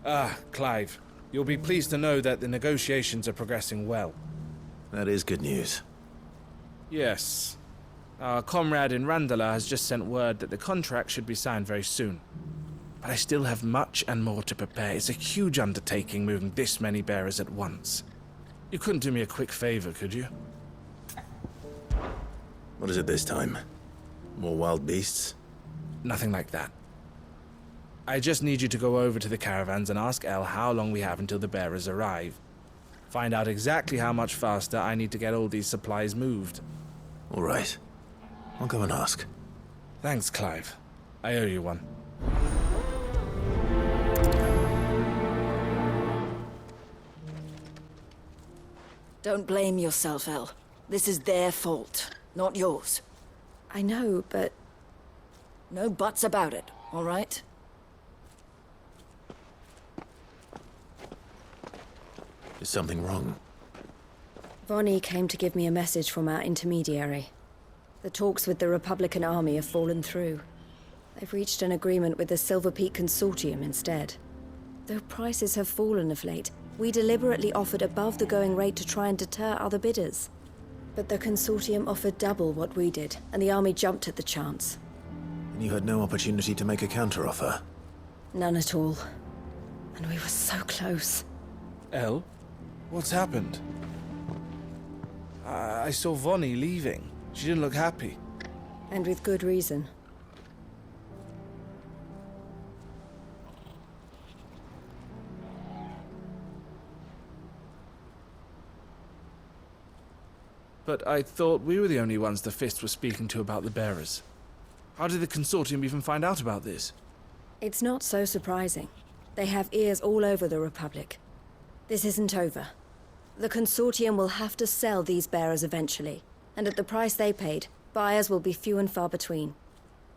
Clive. You'll be pleased to know that the negotiations are progressing well. That is good news. Yes. Our comrade in Randala has just sent word that the contract should be signed very soon. But I still have much and more to prepare. It's a huge undertaking moving this many bearers at once. You couldn't do me a quick favor, could you? What is it this time? More wild beasts? Nothing like that. I just need you to go over to the caravans and ask El how long we have until the bearers arrive. Find out exactly how much faster I need to get all these supplies moved. All right. I'll go and ask. Thanks, Clive. I owe you one. Don't blame yourself, El. This is their fault, not yours. I know, but... No buts about it, all right? Is something wrong? Vonnie came to give me a message from our intermediary. The talks with the Republican Army have fallen through. They've reached an agreement with the Silver Peak Consortium instead. Though prices have fallen of late, we deliberately offered above the going rate to try and deter other bidders. But the Consortium offered double what we did, and the Army jumped at the chance. And you had no opportunity to make a counteroffer? None at all. And we were so close. El? What's happened? I saw Vonnie leaving. She didn't look happy. And with good reason. But I thought we were the only ones the Fist was speaking to about the bearers. How did the Consortium even find out about this? It's not so surprising. They have ears all over the Republic. This isn't over. The Consortium will have to sell these bearers eventually, and at the price they paid, buyers will be few and far between.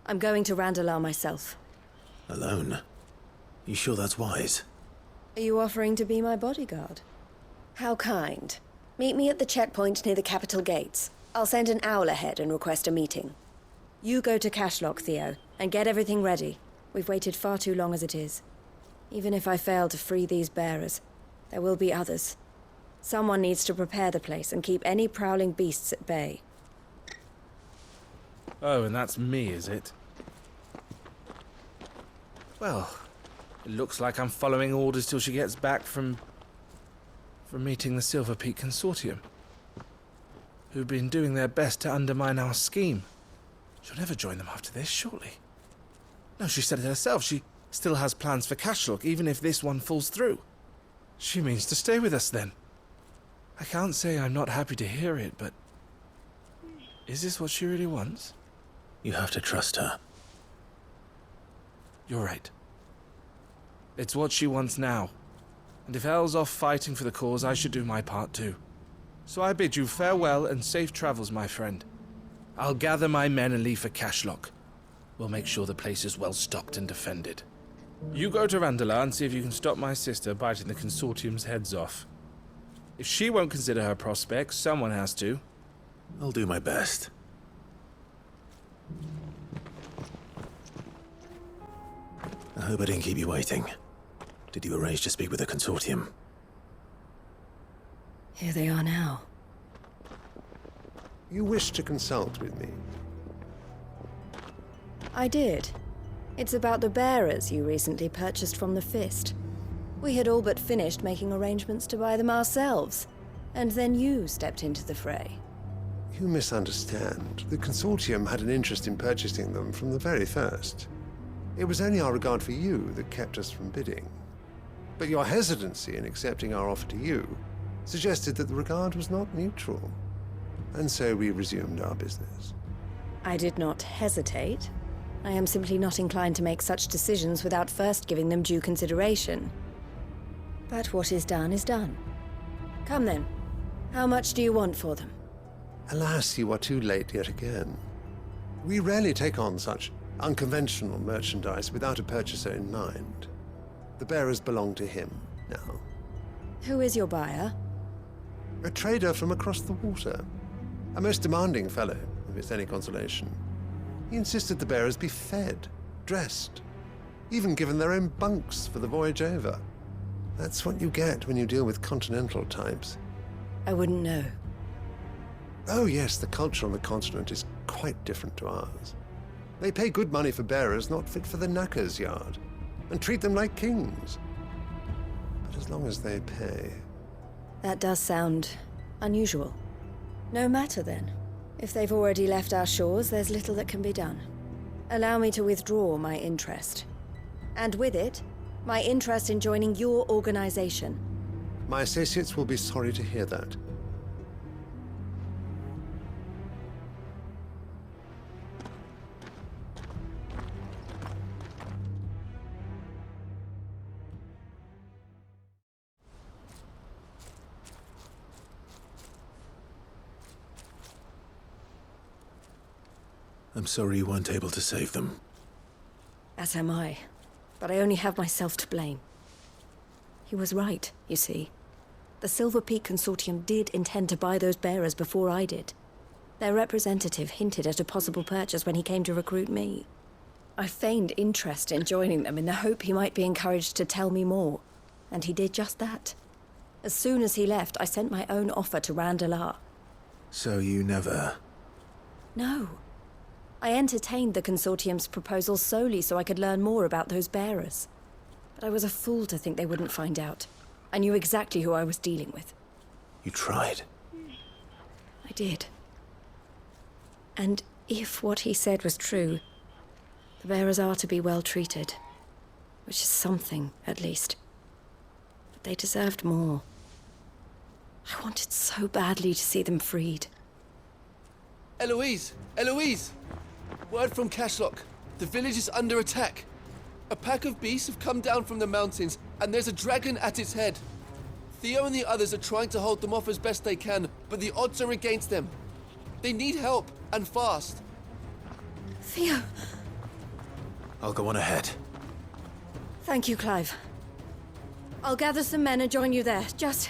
I'm going to Randalar myself. Alone? You sure that's wise? Are you offering to be my bodyguard? How kind. Meet me at the checkpoint near the capital gates. I'll send an owl ahead and request a meeting. You go to Cashlock, Theo, and get everything ready. We've waited far too long as it is. Even if I fail to free these bearers, there will be others. Someone needs to prepare the place and keep any prowling beasts at bay. Oh, and that's me, is it? Well, it looks like I'm following orders till she gets back from meeting the Silver Peak Consortium, who've been doing their best to undermine our scheme. She'll never join them after this, surely. No, she said it herself. She still has plans for Cashlock, even if this one falls through. She means to stay with us, then. I can't say I'm not happy to hear it, but... is this what she really wants? You have to trust her. You're right. It's what she wants now. And if El's off fighting for the cause, I should do my part too. So I bid you farewell and safe travels, my friend. I'll gather my men and leave for Cashlock. We'll make sure the place is well stocked and defended. You go to Randalar and see if you can stop my sister biting the Consortium's heads off. If she won't consider her prospects, someone has to. I'll do my best. I hope I didn't keep you waiting. Did you arrange to speak with the Consortium? Here they are now. You wish to consult with me? I did. It's about the bearers you recently purchased from the Fist. We had all but finished making arrangements to buy them ourselves, and then you stepped into the fray. You misunderstand. The Consortium had an interest in purchasing them from the very first. It was only our regard for you that kept us from bidding. But your hesitancy in accepting our offer to you suggested that the regard was not mutual. And so we resumed our business. I did not hesitate. I am simply not inclined to make such decisions without first giving them due consideration. But what is done is done. Come then. How much do you want for them? Alas, you are too late yet again. We rarely take on such unconventional merchandise without a purchaser in mind. The bearers belong to him now. Who is your buyer? A trader from across the water. A most demanding fellow, if it's any consolation. He insisted the bearers be fed, dressed, even given their own bunks for the voyage over. That's what you get when you deal with continental types. I wouldn't know. Oh yes, the culture on the continent is quite different to ours. They pay good money for bearers not fit for the knacker's yard, and treat them like kings. But as long as they pay... That does sound unusual. No matter then. If they've already left our shores, there's little that can be done. Allow me to withdraw my interest. And with it, my interest in joining your organization. My associates will be sorry to hear that. I'm sorry you weren't able to save them. As am I. But I only have myself to blame. He was right, you see. The Silver Peak Consortium did intend to buy those bearers before I did. Their representative hinted at a possible purchase when he came to recruit me. I feigned interest in joining them in the hope he might be encouraged to tell me more. And he did just that. As soon as he left, I sent my own offer to Randalar. So you never... No. I entertained the Consortium's proposal solely so I could learn more about those bearers. But I was a fool to think they wouldn't find out. I knew exactly who I was dealing with. You tried. I did. And if what he said was true, the bearers are to be well treated. Which is something, at least. But they deserved more. I wanted so badly to see them freed. Eloise! Eloise! Word from Cashlock. The village is under attack. A pack of beasts have come down from the mountains, and there's a dragon at its head. Theo and the others are trying to hold them off as best they can, but the odds are against them. They need help, and fast. Theo! I'll go on ahead. Thank you, Clive. I'll gather some men and join you there. Just...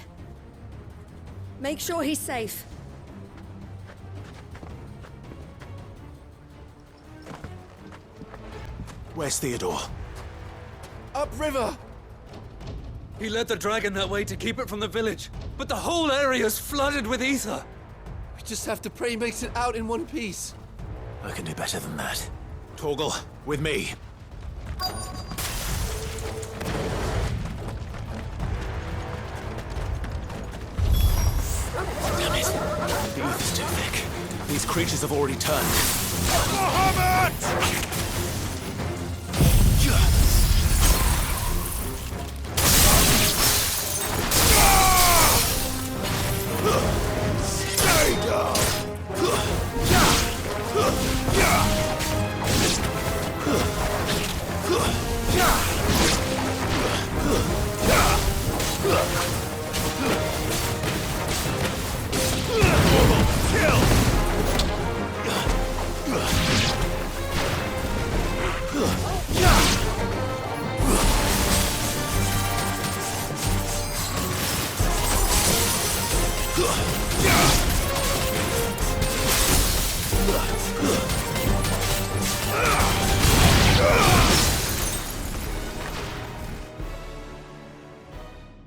make sure he's safe. Where's Theodore? Upriver! He led the dragon that way to keep it from the village, but the whole area's flooded with ether. We just have to pray he makes it out in one piece. I can do better than that. Torgal, with me. Damn it. The ether's too thick. These creatures have already turned. Muhammad!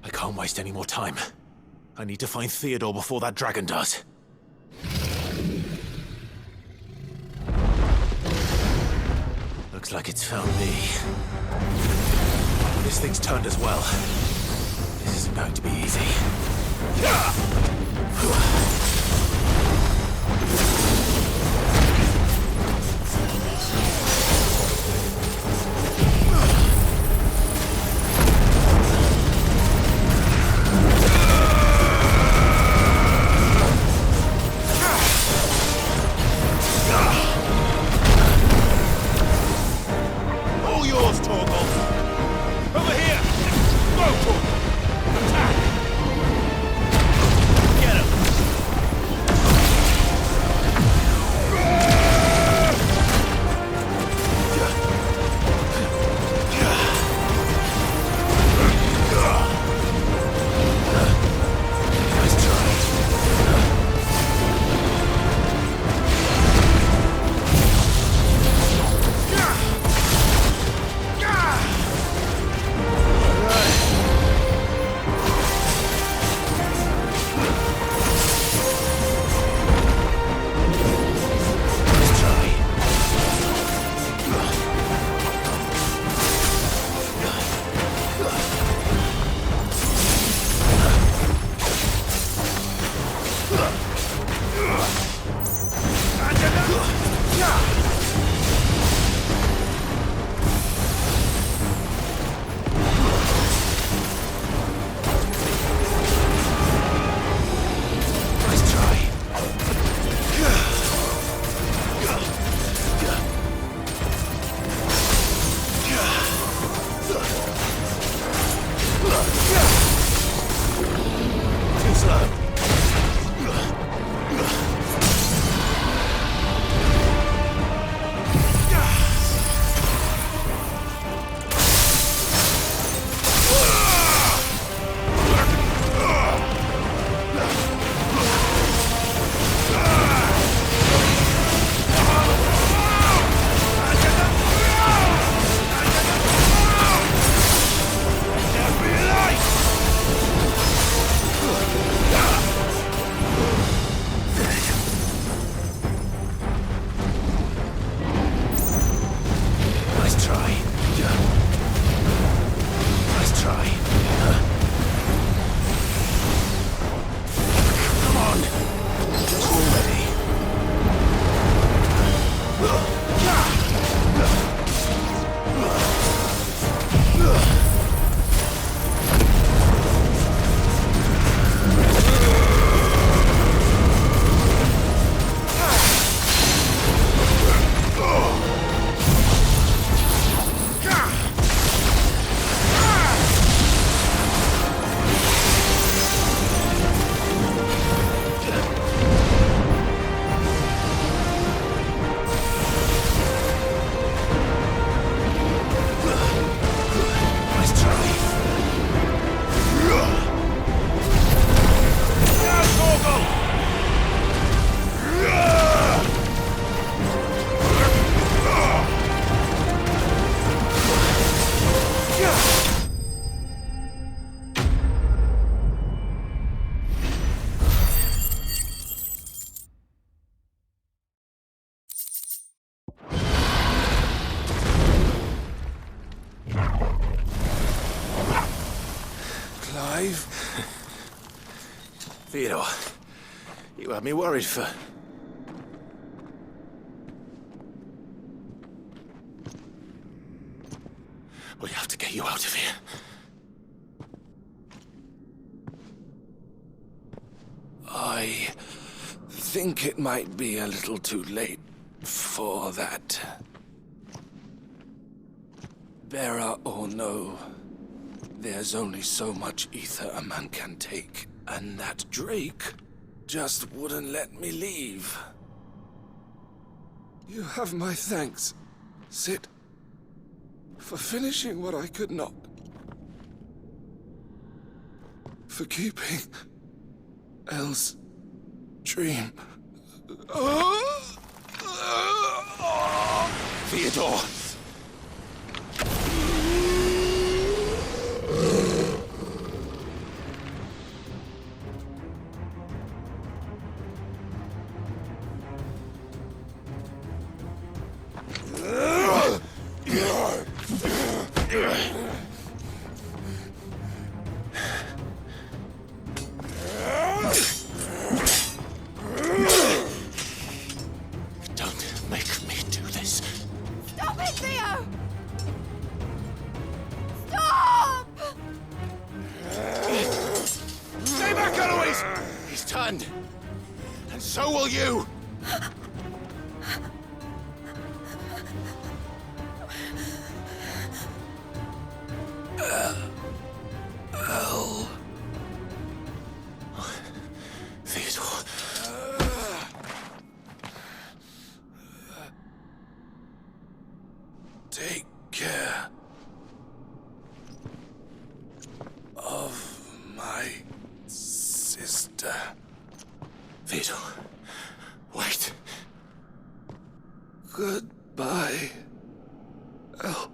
I can't waste any more time. I need to find Theodore before that dragon does. Looks like it's found me. This thing's turned as well. This isn't going to be easy. All yours, Torgal! Over here! Go, Torgal! Attack! Get him! Clive. Theodore, you had me worried for... We have to get you out of here. I think it might be a little too late for that. Bearer or no, there's only so much ether a man can take, and that Drake just wouldn't let me leave. You have my thanks, Sid, for finishing what I could not. For keeping Elle's dream. Theodore! Don't make me do this. Stop it, Theo! Stop! Stay back, Eloise! He's turned. And so will you! Theodore. Take care of my sister. Theodore, wait. Goodbye, Elle.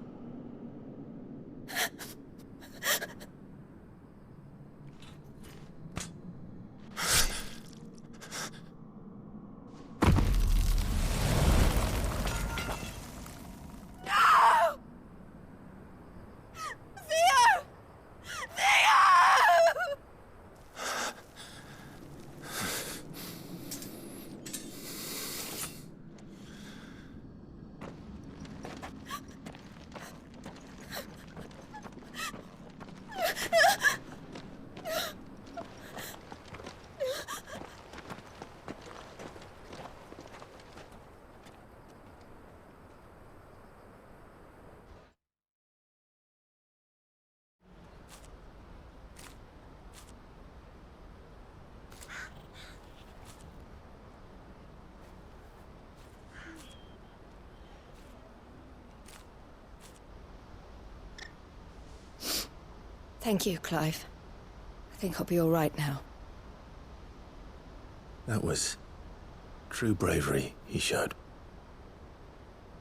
Thank you, Clive. I think I'll be all right now. That was true bravery he showed.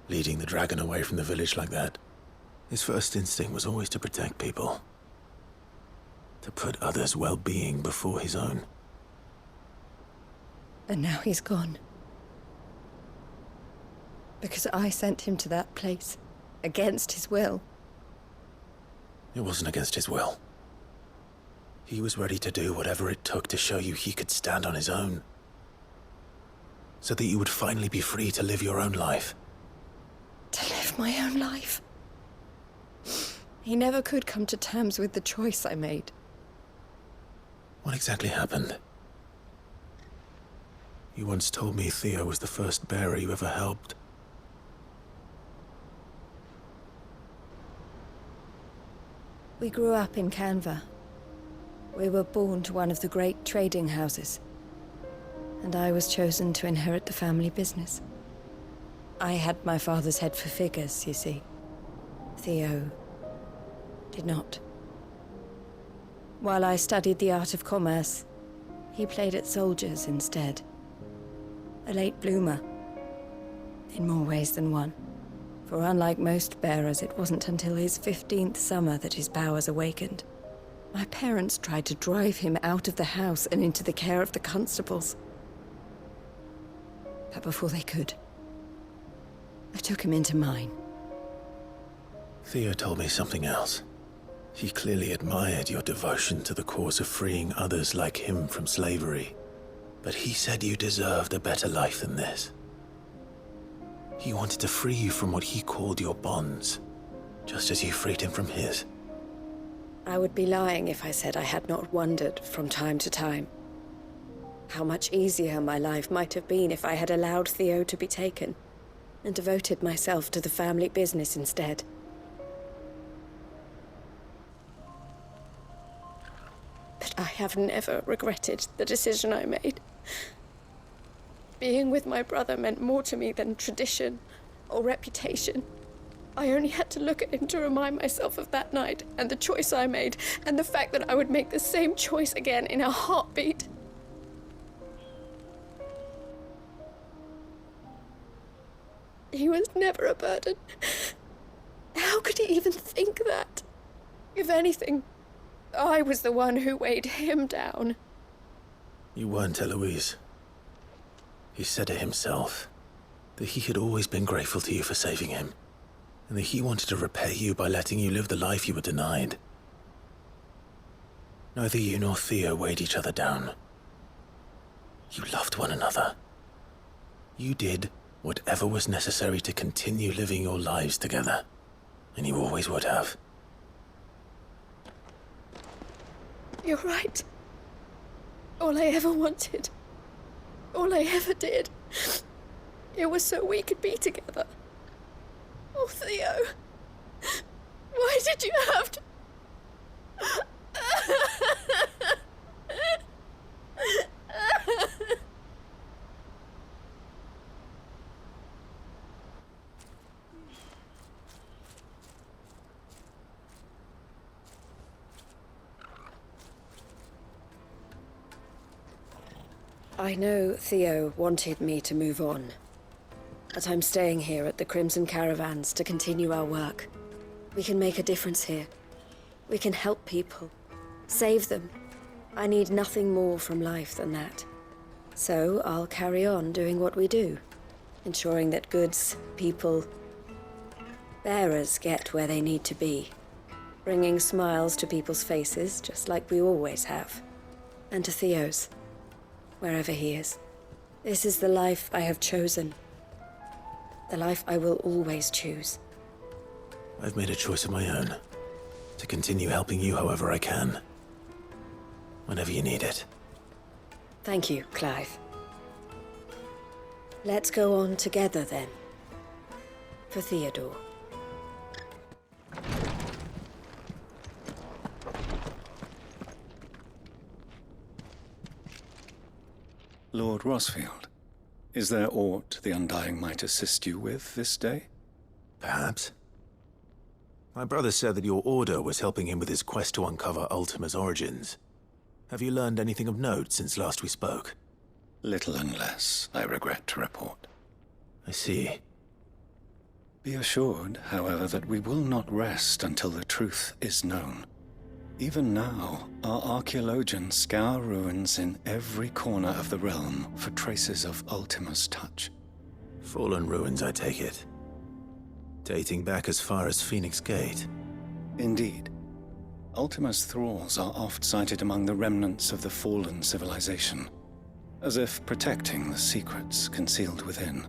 Leading the dragon away from the village like that. His first instinct was always to protect people. To put others' well-being before his own. And now he's gone. Because I sent him to that place, against his will. It wasn't against his will. He was ready to do whatever it took to show you he could stand on his own. So that you would finally be free to live your own life. To live my own life. He never could come to terms with the choice I made. What exactly happened? You once told me Theo was the first bearer you ever helped. We grew up in Canva. We were born to one of the great trading houses. And I was chosen to inherit the family business. I had my father's head for figures, you see. Theo did not. While I studied the art of commerce, he played at soldiers instead. A late bloomer. In more ways than one. For unlike most bearers, it wasn't until his 15th summer that his powers awakened. My parents tried to drive him out of the house and into the care of the constables. But before they could, I took him into mine. Theo told me something else. He clearly admired your devotion to the cause of freeing others like him from slavery. But he said you deserved a better life than this. He wanted to free you from what he called your bonds, just as you freed him from his. I would be lying if I said I had not wondered from time to time how much easier my life might have been if I had allowed Theo to be taken and devoted myself to the family business instead. But I have never regretted the decision I made. Being with my brother meant more to me than tradition or reputation. I only had to look at him to remind myself of that night and the choice I made, and the fact that I would make the same choice again in a heartbeat. He was never a burden. How could he even think that? If anything, I was the one who weighed him down. You weren't, Eloise. He said it himself, that he had always been grateful to you for saving him, and that he wanted to repay you by letting you live the life you were denied. Neither you nor Theo weighed each other down. You loved one another. You did whatever was necessary to continue living your lives together, and you always would have. You're right. All I ever wanted, all I ever did, it was so we could be together. Oh, Theo, why did you have to... I know Theo wanted me to move on, but I'm staying here at the Crimson Caravans to continue our work. We can make a difference here. We can help people, save them. I need nothing more from life than that. So I'll carry on doing what we do, ensuring that goods, people, bearers get where they need to be, bringing smiles to people's faces just like we always have, and to Theo's, wherever he is. This is the life I have chosen. The life I will always choose. I've made a choice of my own, to continue helping you however I can, whenever you need it. Thank you, Clive. Let's go on together then. For Theodore. Lord Rosfield, is there aught the Undying might assist you with this day? Perhaps. My brother said that your order was helping him with his quest to uncover Ultima's origins. Have you learned anything of note since last we spoke? Little unless, I regret to report. I see. Be assured, however, that we will not rest until the truth is known. Even now, our archaeologians scour ruins in every corner of the realm for traces of Ultima's touch. Fallen ruins, I take it. Dating back as far as Phoenix Gate. Indeed. Ultima's thralls are oft sighted among the remnants of the fallen civilization, as if protecting the secrets concealed within.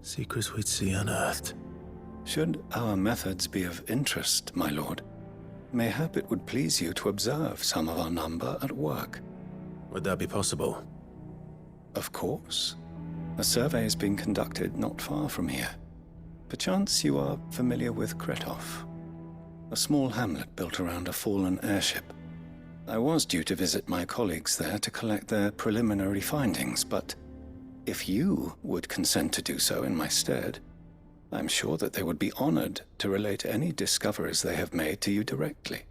Secrets we'd see unearthed. Should our methods be of interest, my lord, mayhap it would please you to observe some of our number at work. Would that be possible? Of course. A survey is being conducted not far from here. Perchance you are familiar with Kretov, a small hamlet built around a fallen airship. I was due to visit my colleagues there to collect their preliminary findings, but if you would consent to do so in my stead, I'm sure that they would be honored to relate any discoveries they have made to you directly.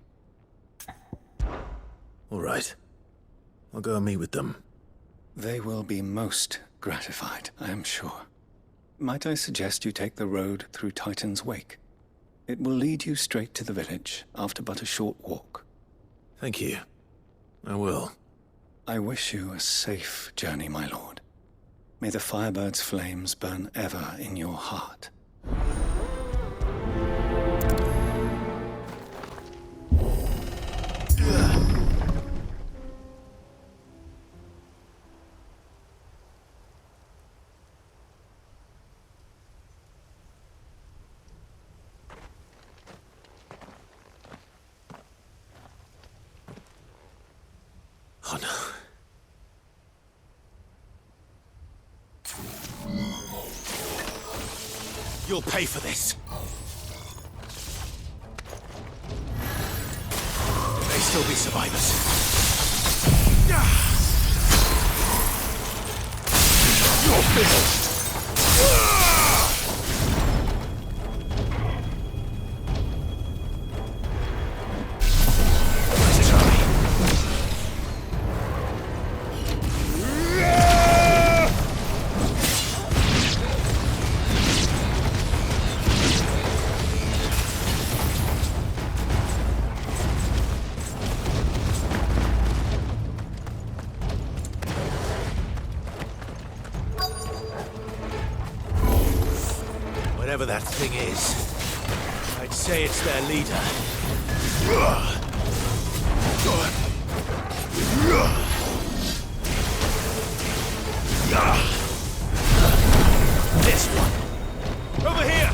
All right. I'll go and meet with them. They will be most gratified, I am sure. Might I suggest you take the road through Titan's Wake? It will lead you straight to the village after but a short walk. Thank you. I will. I wish you a safe journey, my lord. May the Firebird's flames burn ever in your heart. You'll pay for this. There may still be survivors. You're finished. Let's try. Whatever that thing is, I'd say it's their leader. This one! Over here!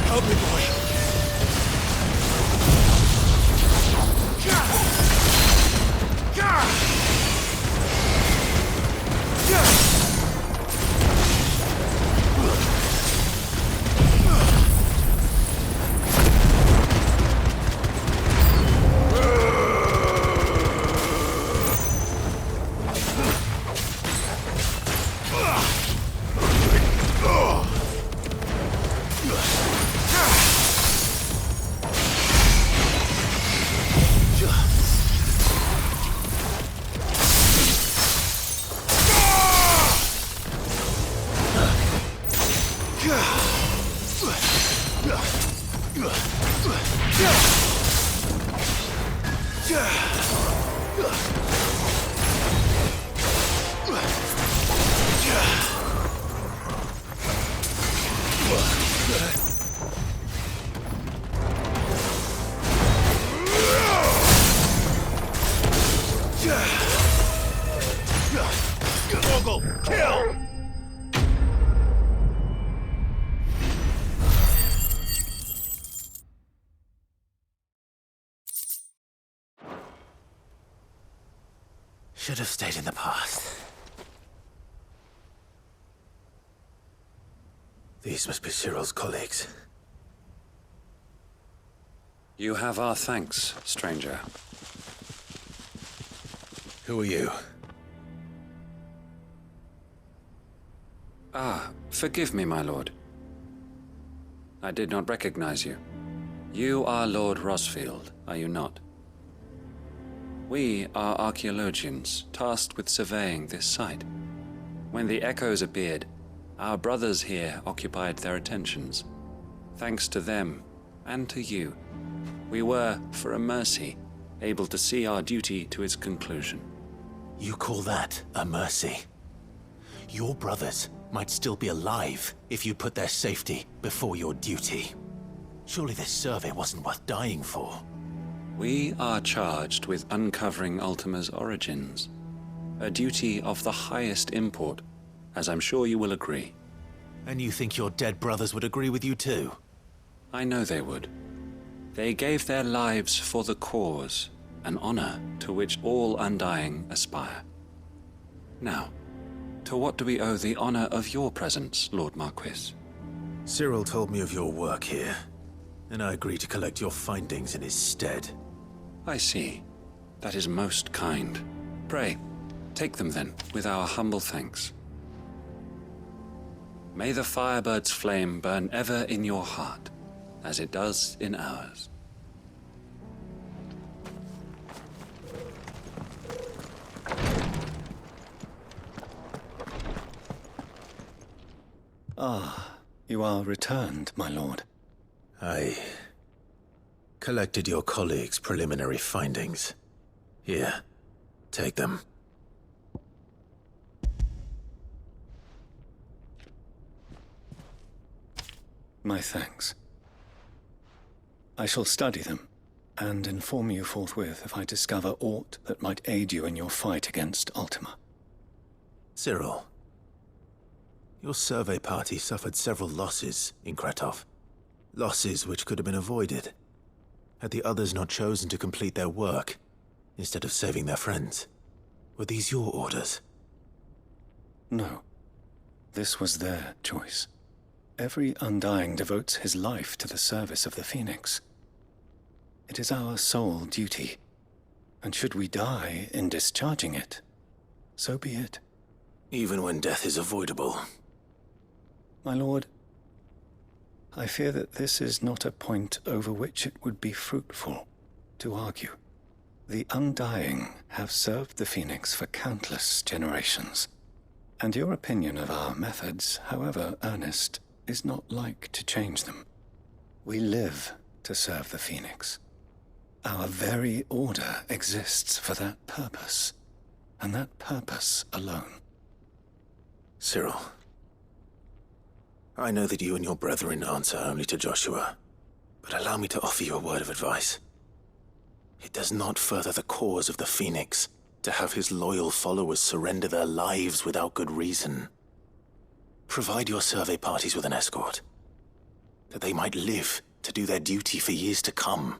Help me, boy! Mogul, kill! Should have stayed in the past. These must be Cyril's colleagues. You have our thanks, stranger. Who are you? Ah, forgive me, my lord. I did not recognize you. You are Lord Rosfield, are you not? We are archaeologians, tasked with surveying this site. When the echoes appeared, our brothers here occupied their attentions. Thanks to them, and to you, we were, for a mercy, able to see our duty to its conclusion. You call that a mercy? Your brothers might still be alive if you put their safety before your duty. Surely this survey wasn't worth dying for. We are charged with uncovering Ultima's origins. A duty of the highest import, as I'm sure you will agree. And you think your dead brothers would agree with you too? I know they would. They gave their lives for the cause, an honor to which all Undying aspire. Now, to what do we owe the honor of your presence, Lord Marquis? Cyril told me of your work here, and I agreed to collect your findings in his stead. I see. That is most kind. Pray, take them then, with our humble thanks. May the Firebird's flame burn ever in your heart, as it does in ours. Ah, you are returned, my lord. I collected your colleagues' preliminary findings. Here, take them. My thanks. I shall study them, and inform you forthwith if I discover aught that might aid you in your fight against Ultima. Cyril, your survey party suffered several losses in Kretov. Losses which could have been avoided. Had the others not chosen to complete their work, instead of saving their friends? Were these your orders? No. This was their choice. Every Undying devotes his life to the service of the Phoenix. It is our sole duty, and should we die in discharging it, so be it. Even when death is avoidable. My lord, I fear that this is not a point over which it would be fruitful to argue. The Undying have served the Phoenix for countless generations, and your opinion of our methods, however earnest, is not like to change them. We live to serve the Phoenix. Our very order exists for that purpose, and that purpose alone. Cyril, I know that you and your brethren answer only to Joshua, but allow me to offer you a word of advice. It does not further the cause of the Phoenix to have his loyal followers surrender their lives without good reason. Provide your survey parties with an escort, that they might live to do their duty for years to come.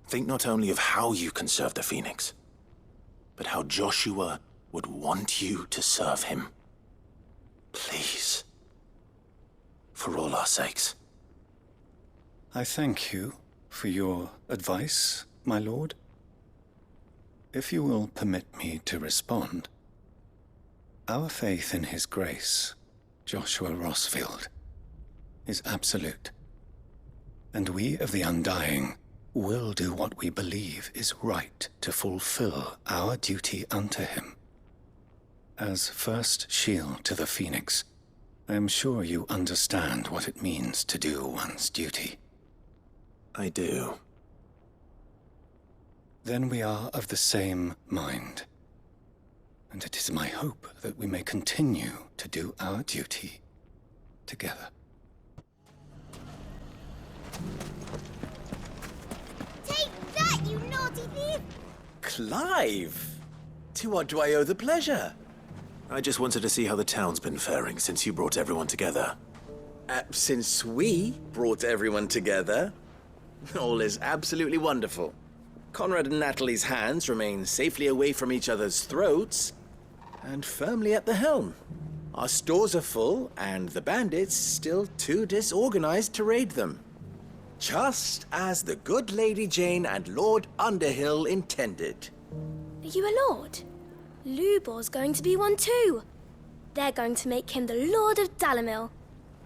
Think not only of how you can serve the Phoenix, but how Joshua would want you to serve him. Please. For all our sakes. I thank you for your advice, my lord. If you will permit me to respond, our faith in his grace, Joshua Rosfield, is absolute. And we of the Undying will do what we believe is right to fulfill our duty unto him. As first shield to the Phoenix, I am sure you understand what it means to do one's duty. I do. Then we are of the same mind. And it is my hope that we may continue to do our duty together. Take that, you naughty thief! Clive! To what do I owe the pleasure? I just wanted to see how the town's been faring since you brought everyone together. Since we brought everyone together, all is absolutely wonderful. Conrad and Natalie's hands remain safely away from each other's throats, and firmly at the helm. Our stores are full, and the bandits still too disorganized to raid them. Just as the good Lady Jane and Lord Underhill intended. Are you a lord? Lubor's going to be one too. They're going to make him the Lord of Dalimil,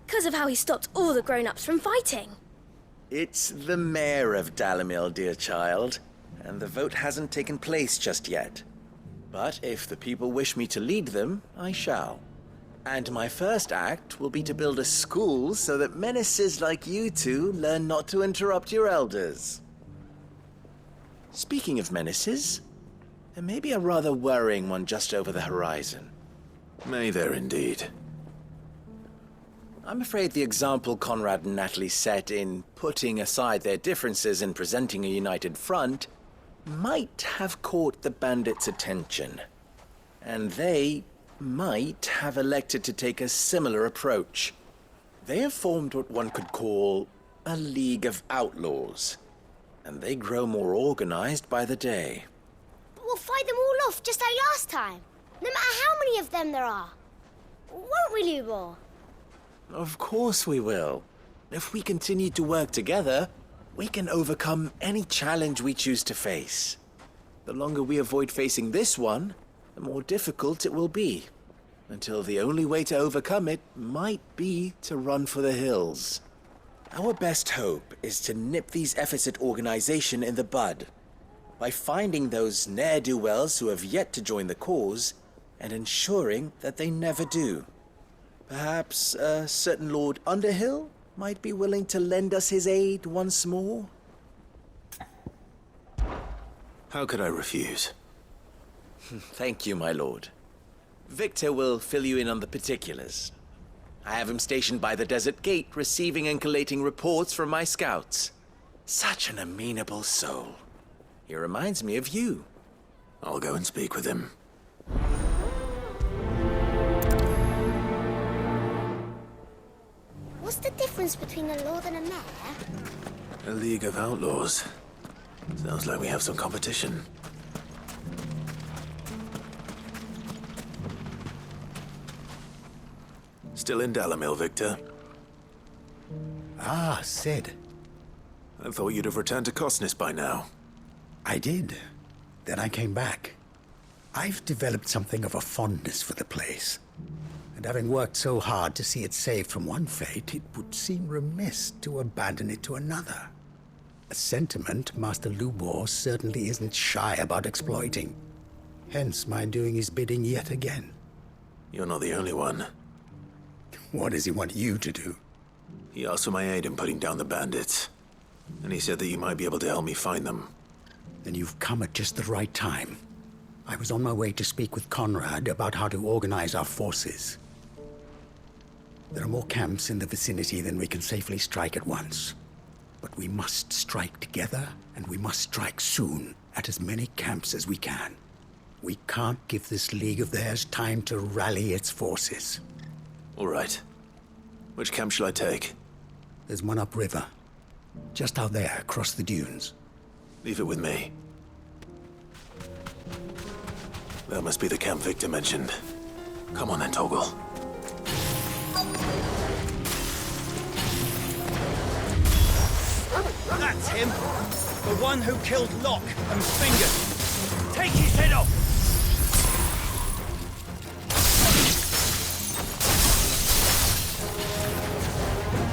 because of how he stopped all the grown-ups from fighting. It's the mayor of Dalimil, dear child, and the vote hasn't taken place just yet. But if the people wish me to lead them, I shall. And my first act will be to build a school so that menaces like you two learn not to interrupt your elders. Speaking of menaces, there may be a rather worrying one just over the horizon. May there indeed. I'm afraid the example Conrad and Natalie set in putting aside their differences and presenting a united front might have caught the bandits' attention. And they might have elected to take a similar approach. They have formed what one could call a League of Outlaws, and they grow more organized by the day. But we'll fight them all off just like last time, no matter how many of them there are. Won't we, Lubor? Of course we will. If we continue to work together, we can overcome any challenge we choose to face. The longer we avoid facing this one, the more difficult it will be, until the only way to overcome it might be to run for the hills. Our best hope is to nip these efforts at organization in the bud, by finding those ne'er-do-wells who have yet to join the cause, and ensuring that they never do. Perhaps a certain Lord Underhill might be willing to lend us his aid once more? How could I refuse? Thank you, my lord. Victor will fill you in on the particulars. I have him stationed by the Desert Gate, receiving and collating reports from my scouts. Such an amenable soul. He reminds me of you. I'll go and speak with him. What's the difference between a lord and a mayor? A League of Outlaws. Sounds like we have some competition. Still in Dalimil, Victor? Ah, Sid. I thought you'd have returned to Cosnis by now. I did. Then I came back. I've developed something of a fondness for the place. And having worked so hard to see it saved from one fate, it would seem remiss to abandon it to another. A sentiment Master Lubor certainly isn't shy about exploiting. Hence my doing his bidding yet again. You're not the only one. What does he want you to do? He asked for my aid in putting down the bandits. And he said that you might be able to help me find them. Then you've come at just the right time. I was on my way to speak with Conrad about how to organize our forces. There are more camps in the vicinity than we can safely strike at once. But we must strike together, and we must strike soon at as many camps as we can. We can't give this league of theirs time to rally its forces. All right. Which camp shall I take? There's one upriver. Just out there, across the dunes. Leave it with me. That must be the camp Victor mentioned. Come on then, Torgal. That's him! The one who killed Locke and Finger! Take his head off!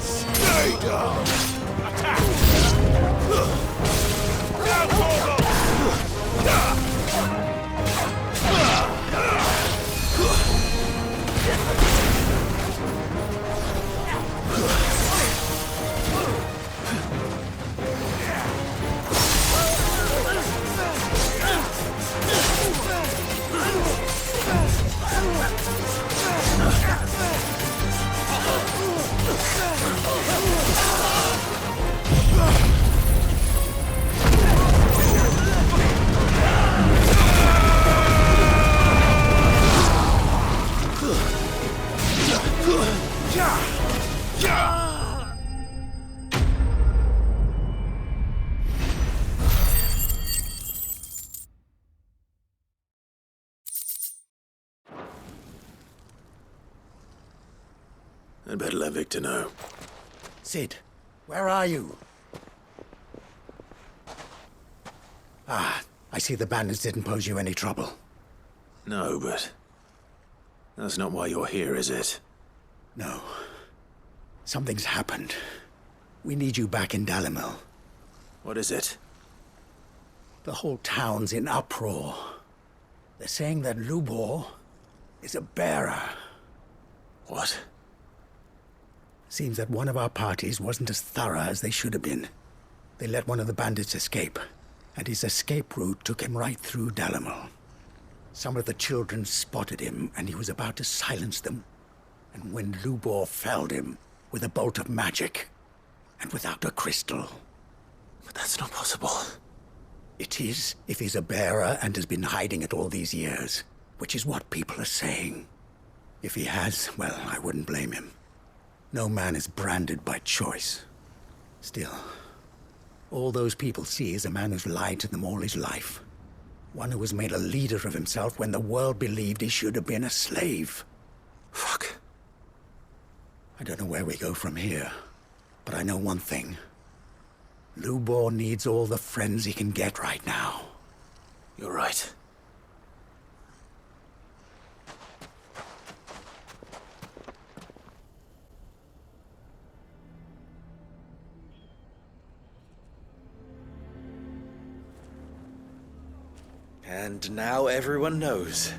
Stay down! Attack! Now, Torgal! I'd better let Victor know. Sid, where are you? Ah, I see the bandits didn't pose you any trouble. No, but that's not why you're here, is it? No. Something's happened. We need you back in Dalimil. What is it? The whole town's in uproar. They're saying that Lubor is a bearer. What? Seems that one of our parties wasn't as thorough as they should have been. They let one of the bandits escape, and his escape route took him right through Dalimil. Some of the children spotted him, and he was about to silence them. And when Lubor felled him with a bolt of magic, and without a crystal. But that's not possible. It is, if he's a bearer and has been hiding it all these years, which is what people are saying. If he has, well, I wouldn't blame him. No man is branded by choice. Still, all those people see is a man who's lied to them all his life. One who was made a leader of himself when the world believed he should have been a slave. Fuck. I don't know where we go from here, but I know one thing. Lubor needs all the friends he can get right now. You're right. And now everyone knows.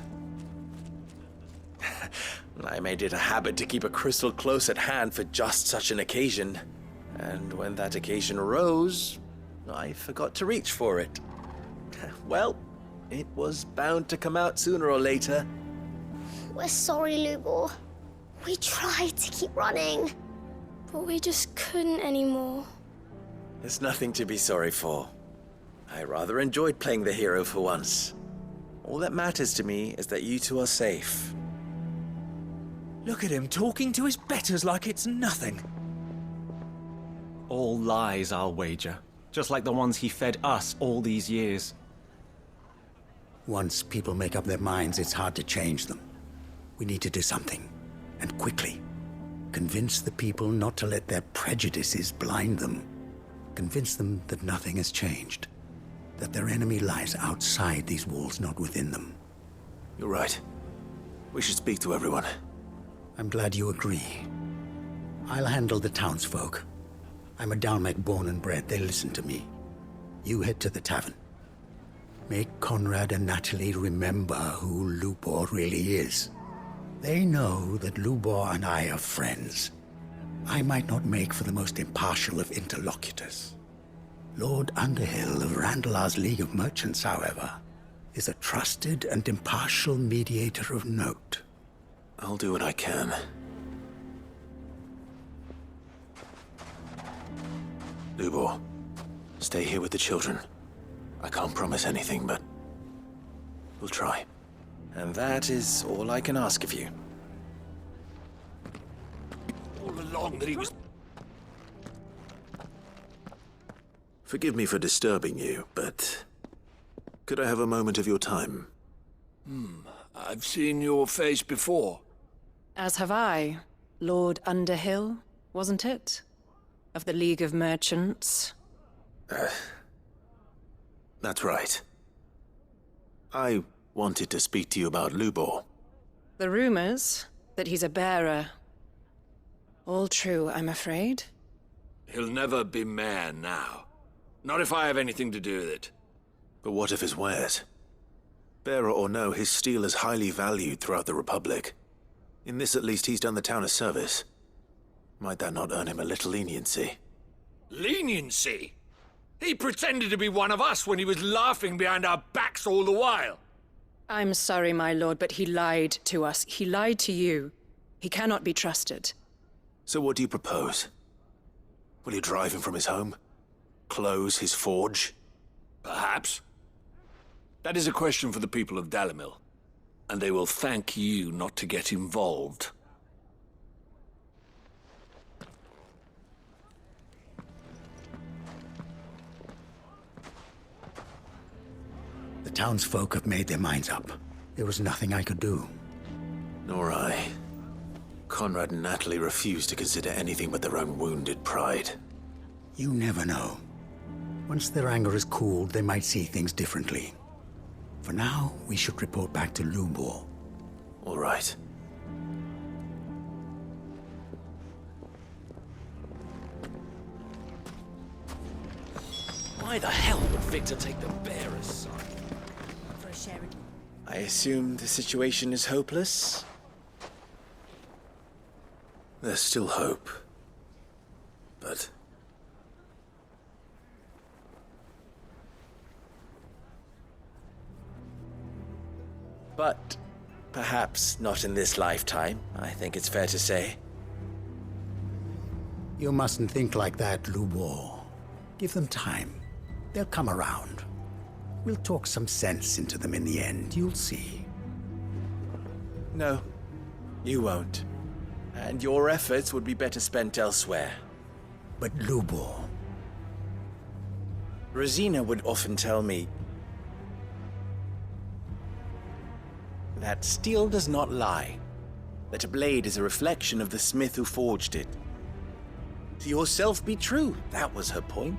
I made it a habit to keep a crystal close at hand for just such an occasion. And when that occasion arose, I forgot to reach for it. Well, it was bound to come out sooner or later. We're sorry, Lubor. We tried to keep running, but we just couldn't anymore. There's nothing to be sorry for. I rather enjoyed playing the hero for once. All that matters to me is that you two are safe. Look at him talking to his betters like it's nothing. All lies, I'll wager. Just like the ones he fed us all these years. Once people make up their minds, it's hard to change them. We need to do something, and quickly. Convince the people not to let their prejudices blind them. Convince them that nothing has changed. That their enemy lies outside these walls, not within them. You're right. We should speak to everyone. I'm glad you agree. I'll handle the townsfolk. I'm a Dalmec born and bred. They listen to me. You head to the tavern. Make Conrad and Natalie remember who Lubor really is. They know that Lubor and I are friends. I might not make for the most impartial of interlocutors. Lord Underhill of Randalar's League of Merchants, however, is a trusted and impartial mediator of note. I'll do what I can. Lubor, stay here with the children. I can't promise anything, but we'll try. And that is all I can ask of you. All along that he was... Forgive me for disturbing you, but could I have a moment of your time? I've seen your face before. As have I. Lord Underhill, wasn't it? Of the League of Merchants. That's right. I wanted to speak to you about Lubor. The rumors that he's a bearer. All true, I'm afraid. He'll never be mayor now. Not if I have anything to do with it. But what of his wares? Bearer or no, his steel is highly valued throughout the Republic. In this, at least, he's done the town a service. Might that not earn him a little leniency? Leniency? He pretended to be one of us when he was laughing behind our backs all the while. I'm sorry, my lord, but he lied to us. He lied to you. He cannot be trusted. So what do you propose? Will you drive him from his home? Close his forge? Perhaps. That is a question for the people of Dalimil, and they will thank you not to get involved. The townsfolk have made their minds up. There was nothing I could do. Nor I. Conrad and Natalie refused to consider anything but their own wounded pride. You never know. Once their anger is cooled, they might see things differently. For now, we should report back to Lubor. All right. Why the hell would Victor take the bearer's side? For a sharing. I assume the situation is hopeless? There's still hope. But... But perhaps not in this lifetime, I think it's fair to say. You mustn't think like that, Lubor. Give them time. They'll come around. We'll talk some sense into them in the end, you'll see. No, you won't. And your efforts would be better spent elsewhere. But Lubor... Rosina would often tell me that steel does not lie, that a blade is a reflection of the smith who forged it. To yourself be true, that was her point.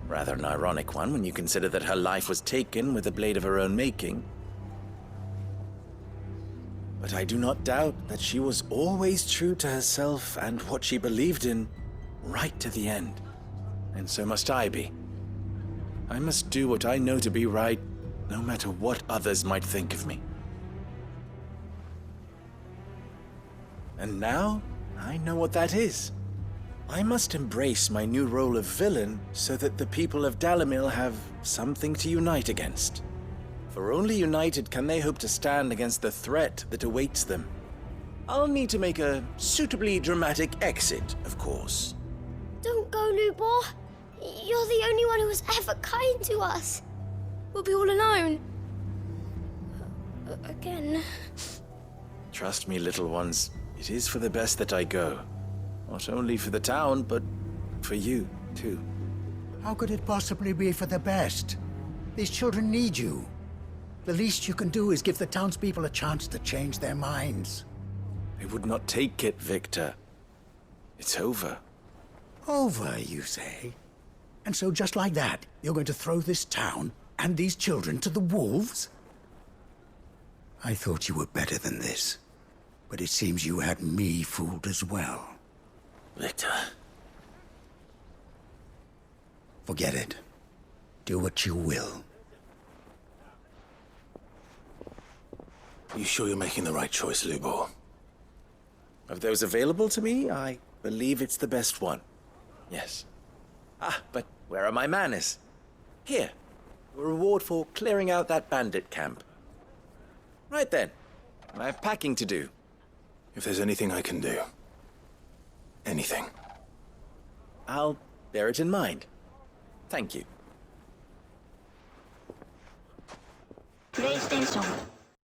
Rather an ironic one when you consider that her life was taken with a blade of her own making. But I do not doubt that she was always true to herself and what she believed in, right to the end. And so must I be. I must do what I know to be right, no matter what others might think of me. And now, I know what that is. I must embrace my new role of villain so that the people of Dalimil have something to unite against. For only united can they hope to stand against the threat that awaits them. I'll need to make a suitably dramatic exit, of course. Don't go, Lubor. You're the only one who was ever kind to us. We'll be all alone. Again. Trust me, little ones. It is for the best that I go. Not only for the town, but for you, too. How could it possibly be for the best? These children need you. The least you can do is give the townspeople a chance to change their minds. They would not take it, Victor. It's over. Over, you say? And so just like that, you're going to throw this town and these children to the wolves? I thought you were better than this. But it seems you had me fooled as well. Victor. Forget it. Do what you will. You sure you're making the right choice, Lubor? Of those available to me, I believe it's the best one. Yes. Ah, but where are my manners? Here. A reward for clearing out that bandit camp. Right then. I have packing to do. If there's anything I can do. Anything. I'll bear it in mind. Thank you. PlayStation